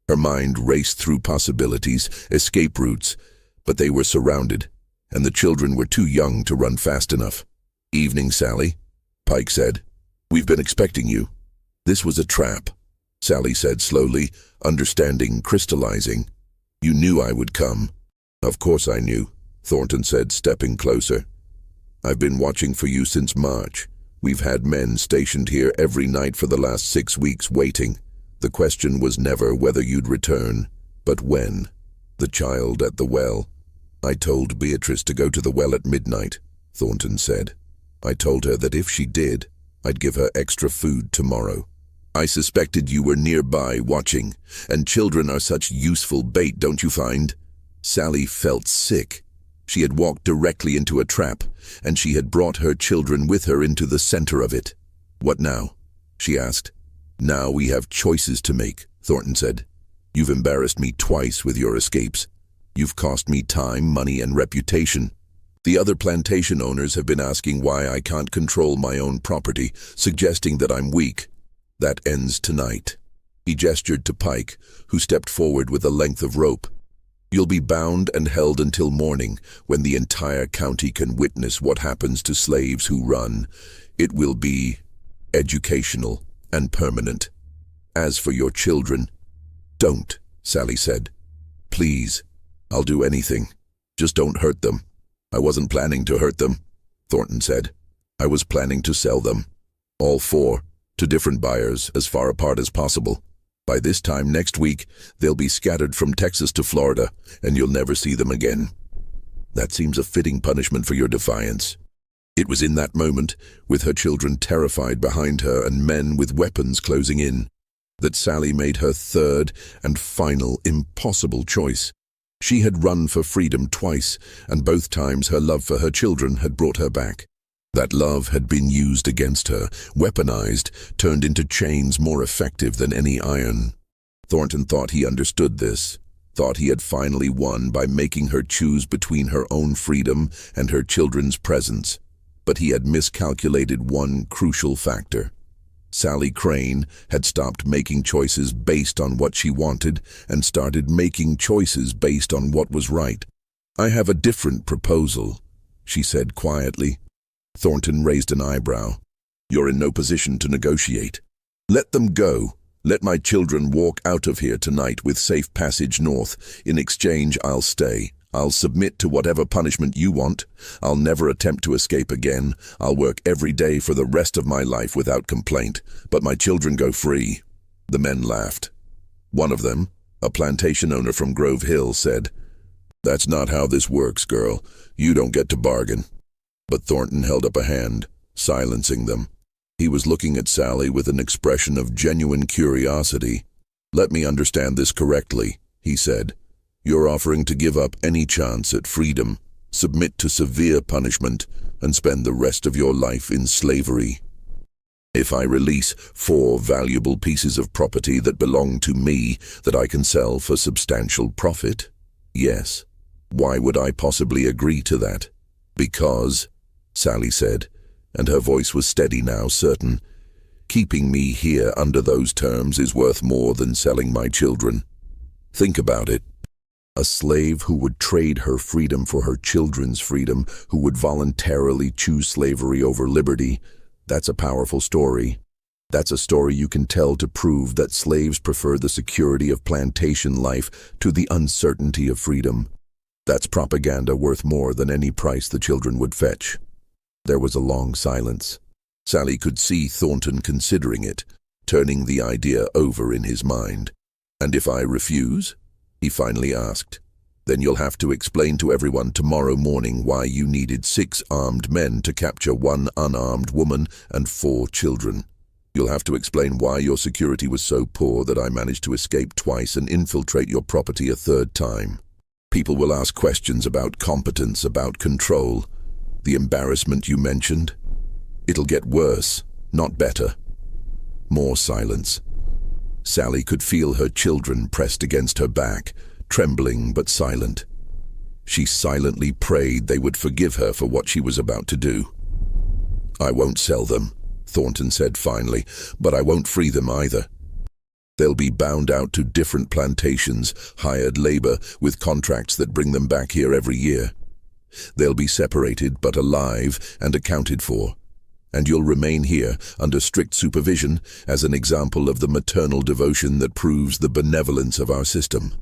Her mind raced through possibilities, escape routes, but they were surrounded, and the children were too young to run fast enough. "Evening, Sallie," Pike said. "We've been expecting you." "This was a trap," Sallie said slowly, understanding crystallizing. "You knew I would come." "Of course I knew," Thornton said, stepping closer. "I've been watching for you since March. We've had men stationed here every night for the last 6 weeks waiting. The question was never whether you'd return, but when." "The child at the well." "I told Beatrice to go to the well at midnight," Thornton said. "I told her that if she did, I'd give her extra food tomorrow. I suspected you were nearby watching, and children are such useful bait, don't you find?" Sallie felt sick. She had walked directly into a trap, and she had brought her children with her into the center of it. "What now?" she asked. "Now we have choices to make," Thornton said. "You've embarrassed me twice with your escapes. You've cost me time, money, and reputation. The other plantation owners have been asking why I can't control my own property, suggesting that I'm weak. That ends tonight." He gestured to Pike, who stepped forward with a length of rope. "You'll be bound and held until morning, when the entire county can witness what happens to slaves who run. It will be educational and permanent. As for your children—" "Don't," Sallie said. "Please, I'll do anything. Just don't hurt them." "I wasn't planning to hurt them," Thornton said. "I was planning to sell them. All 4, to different buyers, as far apart as possible. By this time next week, they'll be scattered from Texas to Florida, and you'll never see them again. That seems a fitting punishment for your defiance." It was in that moment, with her children terrified behind her and men with weapons closing in, that Sallie made her third and final impossible choice. She had run for freedom twice, and both times her love for her children had brought her back. That love had been used against her, weaponized, turned into chains more effective than any iron. Thornton thought he understood this, thought he had finally won by making her choose between her own freedom and her children's presence. But he had miscalculated one crucial factor. Sallie Crane had stopped making choices based on what she wanted and started making choices based on what was right. "I have a different proposal," she said quietly. Thornton raised an eyebrow. "You're in no position to negotiate. Let them go. Let my children walk out of here tonight with safe passage north. In exchange, I'll stay. I'll submit to whatever punishment you want. I'll never attempt to escape again. I'll work every day for the rest of my life without complaint. But my children go free." The men laughed. One of them, a plantation owner from Grove Hill, said, "That's not how this works, girl. You don't get to bargain." But Thornton held up a hand, silencing them. He was looking at Sallie with an expression of genuine curiosity. "Let me understand this correctly," he said. "You're offering to give up any chance at freedom, submit to severe punishment, and spend the rest of your life in slavery. If I release 4 valuable pieces of property that belong to me that I can sell for substantial profit? Yes. Why would I possibly agree to that?" "Because," Sallie said, and her voice was steady now, certain, "keeping me here under those terms is worth more than selling my children. Think about it. A slave who would trade her freedom for her children's freedom, who would voluntarily choose slavery over liberty, that's a powerful story. That's a story you can tell to prove that slaves prefer the security of plantation life to the uncertainty of freedom. That's propaganda worth more than any price the children would fetch." There was a long silence. Sallie could see Thornton considering it, turning the idea over in his mind. "And if I refuse?" he finally asked. "Then you'll have to explain to everyone tomorrow morning why you needed 6 armed men to capture 1 unarmed woman and 4 children. You'll have to explain why your security was so poor that I managed to escape twice and infiltrate your property a 3rd time. People will ask questions about competence, about control. The embarrassment you mentioned? It'll get worse, not better." More silence. Sallie could feel her children pressed against her back, trembling but silent. She silently prayed they would forgive her for what she was about to do. "I won't sell them," Thornton said finally, "but I won't free them either. They'll be bound out to different plantations, hired labor, with contracts that bring them back here every year. They'll be separated but alive and accounted for. And you'll remain here under strict supervision as an example of the maternal devotion that proves the benevolence of our system."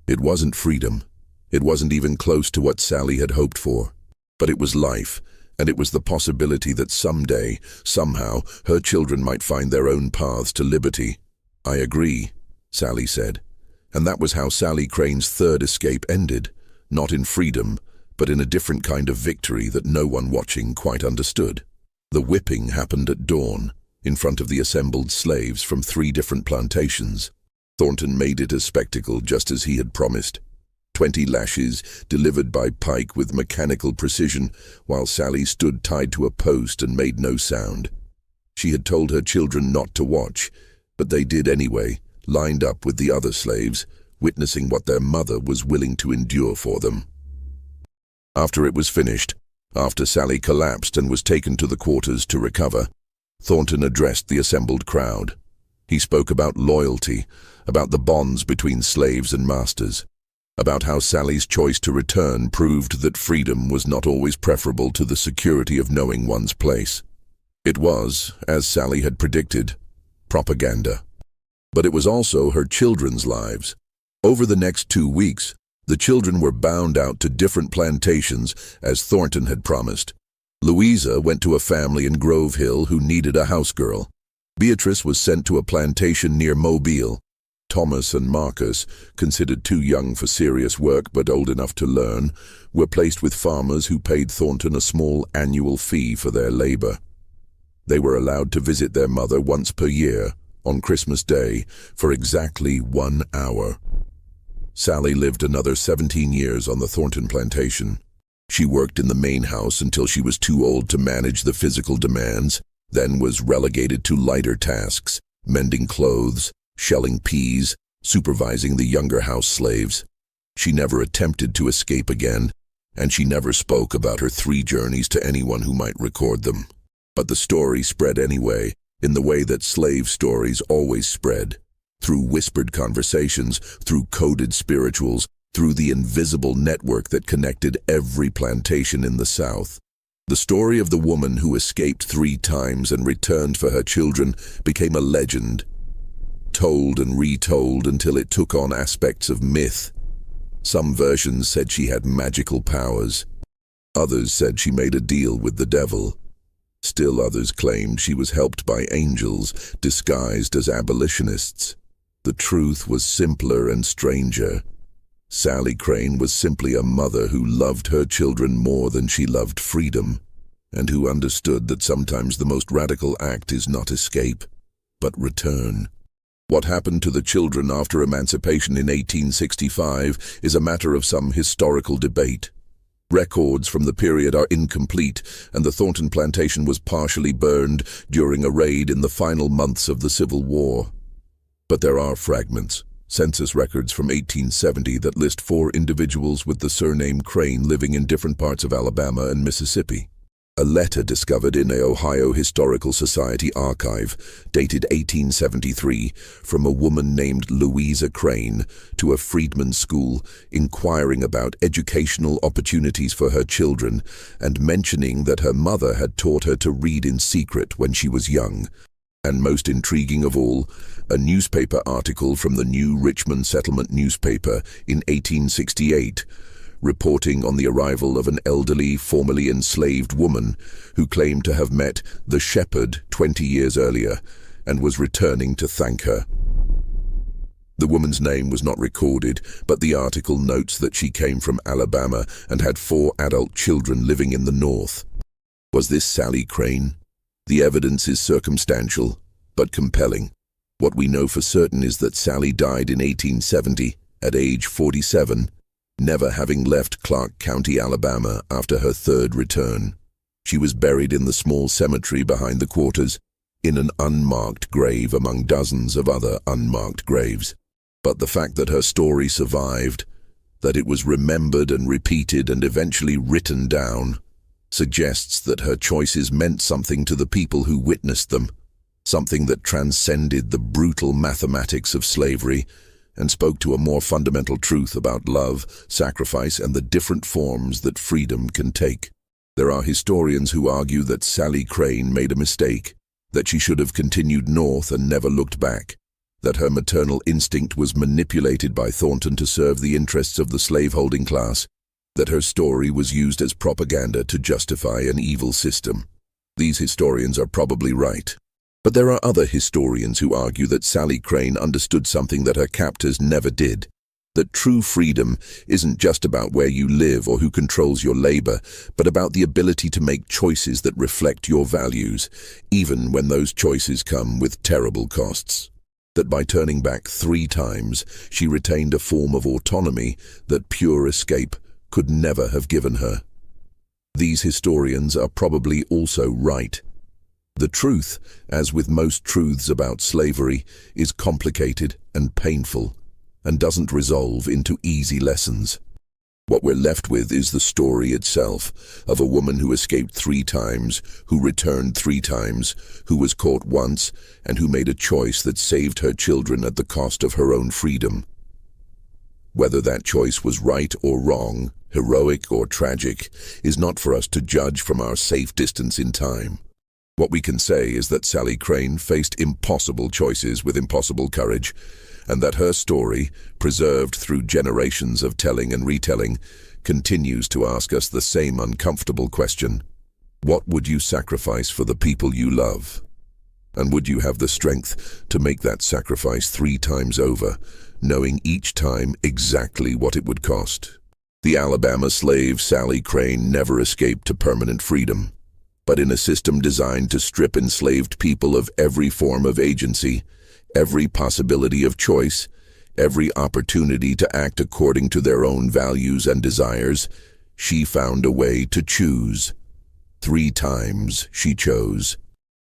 It wasn't freedom. It wasn't even close to what Sallie had hoped for. But it was life, and it was the possibility that someday, somehow, her children might find their own paths to liberty. "I agree," Sallie said. And that was how Sallie Crane's 3rd escape ended, not in freedom, but in a different kind of victory that no one watching quite understood. The whipping happened at dawn, in front of the assembled slaves from 3 different plantations. Thornton made it a spectacle just as he had promised. 20 lashes delivered by pike with mechanical precision, while Sallie stood tied to a post and made no sound. She had told her children not to watch, but they did anyway, lined up with the other slaves, witnessing what their mother was willing to endure for them. After it was finished, after Sallie collapsed and was taken to the quarters to recover, Thornton addressed the assembled crowd. He spoke about loyalty, about the bonds between slaves and masters, about how Sallie's choice to return proved that freedom was not always preferable to the security of knowing one's place. It was, as Sallie had predicted, propaganda. But it was also her children's lives. Over the next 2 weeks, the children were bound out to different plantations, as Thornton had promised. Louisa went to a family in Grove Hill who needed a house girl. Beatrice was sent to a plantation near Mobile. Thomas and Marcus, considered too young for serious work but old enough to learn, were placed with farmers who paid Thornton a small annual fee for their labor. They were allowed to visit their mother once per year, on Christmas Day, for exactly 1 hour. Sallie lived another 17 years on the Thornton plantation. She worked in the main house until she was too old to manage the physical demands, then was relegated to lighter tasks, mending clothes, shelling peas, supervising the younger house slaves. She never attempted to escape again, and she never spoke about her 3 journeys to anyone who might record them. But the story spread anyway, in the way that slave stories always spread, through whispered conversations, through coded spirituals, through the invisible network that connected every plantation in the South. The story of the woman who escaped 3 times and returned for her children became a legend, told and retold until it took on aspects of myth. Some versions said she had magical powers. Others said she made a deal with the devil. Still others claimed she was helped by angels disguised as abolitionists. The truth was simpler and stranger. Sallie Crane was simply a mother who loved her children more than she loved freedom, and who understood that sometimes the most radical act is not escape, but return. What happened to the children after emancipation in 1865 is a matter of some historical debate. Records from the period are incomplete, and the Thornton plantation was partially burned during a raid in the final months of the Civil War. But there are fragments, census records from 1870 that list 4 individuals with the surname Crane living in different parts of Alabama and Mississippi. A letter discovered in the Ohio Historical Society archive, dated 1873, from a woman named Louisa Crane to a freedmen's school, inquiring about educational opportunities for her children and mentioning that her mother had taught her to read in secret when she was young. And most intriguing of all, a newspaper article from the New Richmond Settlement newspaper in 1868, reporting on the arrival of an elderly, formerly enslaved woman who claimed to have met the shepherd 20 years earlier and was returning to thank her. The woman's name was not recorded, but the article notes that she came from Alabama and had 4 adult children living in the North. Was this Sallie Crane? The evidence is circumstantial, but compelling. What we know for certain is that Sallie died in 1870, at age 47, never having left Clark County, Alabama after her 3rd return. She was buried in the small cemetery behind the quarters, in an unmarked grave among dozens of other unmarked graves. But the fact that her story survived, that it was remembered and repeated and eventually written down, suggests that her choices meant something to the people who witnessed them, something that transcended the brutal mathematics of slavery and spoke to a more fundamental truth about love, sacrifice, and the different forms that freedom can take. There are historians who argue that Sallie Crane made a mistake, that she should have continued north and never looked back, that her maternal instinct was manipulated by Thornton to serve the interests of the slaveholding class, that her story was used as propaganda to justify an evil system. These historians are probably right. But there are other historians who argue that Sallie Crane understood something that her captors never did, that true freedom isn't just about where you live or who controls your labor, but about the ability to make choices that reflect your values, even when those choices come with terrible costs. That by turning back 3 times, she retained a form of autonomy that pure escape could never have given her. These historians are probably also right. The truth, as with most truths about slavery, is complicated and painful, and doesn't resolve into easy lessons. What we're left with is the story itself, of a woman who escaped 3 times, who returned 3 times, who was caught once, and who made a choice that saved her children at the cost of her own freedom. Whether that choice was right or wrong, heroic or tragic, is not for us to judge from our safe distance in time. What we can say is that Sallie Crane faced impossible choices with impossible courage, and that her story, preserved through generations of telling and retelling, continues to ask us the same uncomfortable question. What would you sacrifice for the people you love? And would you have the strength to make that sacrifice 3 times over, knowing each time exactly what it would cost? The Alabama slave Sallie Crane never escaped to permanent freedom, but in a system designed to strip enslaved people of every form of agency, every possibility of choice, every opportunity to act according to their own values and desires, she found a way to choose. 3 times she chose.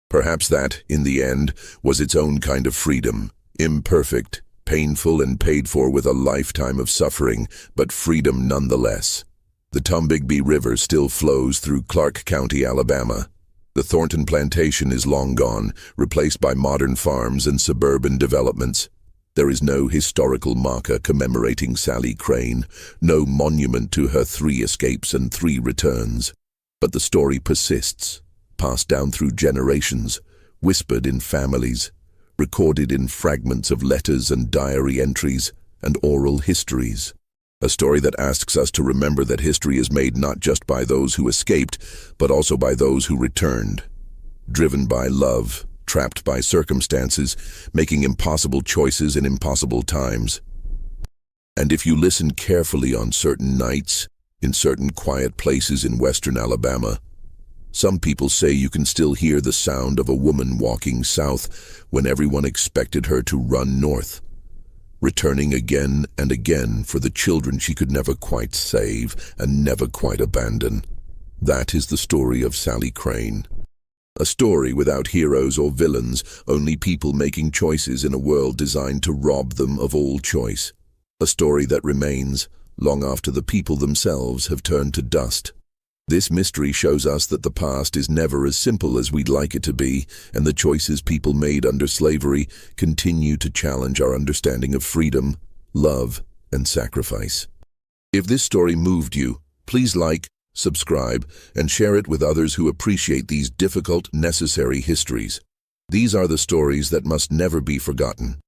Perhaps that, in the end, was its own kind of freedom, imperfect, painful, and paid for with a lifetime of suffering, but freedom nonetheless. The Tombigbee River still flows through Clark County, Alabama. The Thornton Plantation is long gone, replaced by modern farms and suburban developments. There is no historical marker commemorating Sallie Crane, no monument to her 3 escapes and 3 returns. But the story persists, passed down through generations, whispered in families, recorded in fragments of letters and diary entries and oral histories. A story that asks us to remember that history is made not just by those who escaped, but also by those who returned. Driven by love, trapped by circumstances, making impossible choices in impossible times. And if you listen carefully on certain nights, in certain quiet places in western Alabama, some people say you can still hear the sound of a woman walking south when everyone expected her to run north, returning again and again for the children she could never quite save and never quite abandon. That is the story of Sallie Crane. A story without heroes or villains, only people making choices in a world designed to rob them of all choice. A story that remains long after the people themselves have turned to dust. This mystery shows us that the past is never as simple as we'd like it to be, and the choices people made under slavery continue to challenge our understanding of freedom, love, and sacrifice. If this story moved you, please like, subscribe, and share it with others who appreciate these difficult, necessary histories. These are the stories that must never be forgotten.